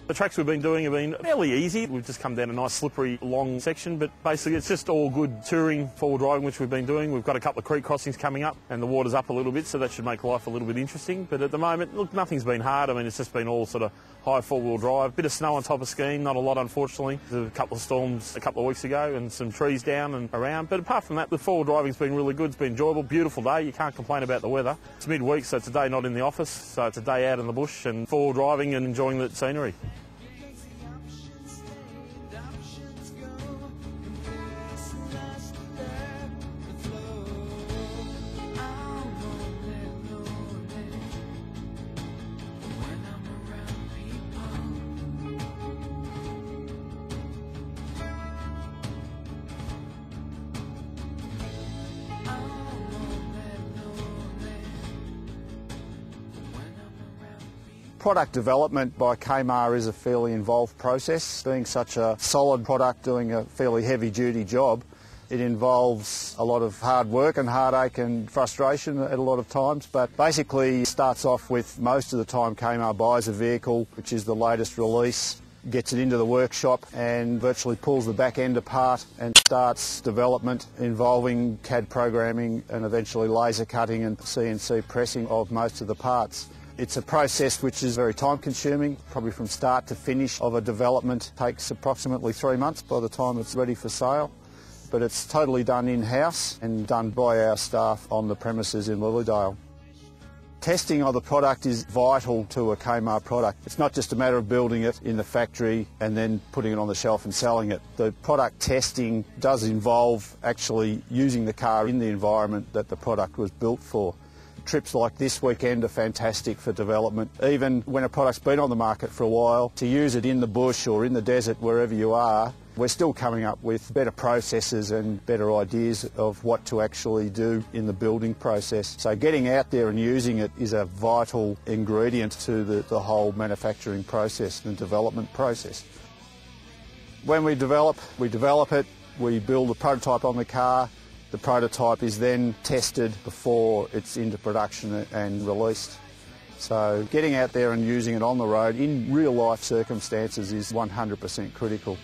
The tracks we've been doing have been fairly easy. We've just come down a nice slippery long section, but basically it's just all good touring, four-wheel driving, which we've been doing. We've got a couple of creek crossings coming up and the water's up a little bit, so that should make life a little bit interesting. But at the moment, look, nothing's been hard. I mean, it's just been all sort of high four-wheel drive. Bit of snow on top of skiing, not a lot unfortunately. There's a couple of storms a couple of weeks ago and some trees down and around. But apart from that, the four-wheel driving's been really good. It's been enjoyable, beautiful day. You can't complain about the weather. It's midweek, so it's a day not in the office, so it's a day out in the bush and four-wheel driving and enjoying the scenery. Product development by Kaymar is a fairly involved process. Being such a solid product doing a fairly heavy duty job, it involves a lot of hard work and heartache and frustration at a lot of times, but basically it starts off with most of the time Kaymar buys a vehicle, which is the latest release, gets it into the workshop and virtually pulls the back end apart and starts development involving CAD programming and eventually laser cutting and CNC pressing of most of the parts. It's a process which is very time consuming, probably from start to finish of a development takes approximately 3 months by the time it's ready for sale. But it's totally done in-house and done by our staff on the premises in Lilydale. Testing of the product is vital to a Kaymar product. It's not just a matter of building it in the factory and then putting it on the shelf and selling it. The product testing does involve actually using the car in the environment that the product was built for. Trips like this weekend are fantastic for development. Even when a product's been on the market for a while, to use it in the bush or in the desert, wherever you are, we're still coming up with better processes and better ideas of what to actually do in the building process. So getting out there and using it is a vital ingredient to the whole manufacturing process and development process. When we develop it, we build a prototype on the car. The prototype is then tested before it's into production and released. So getting out there and using it on the road in real life circumstances is 100% critical.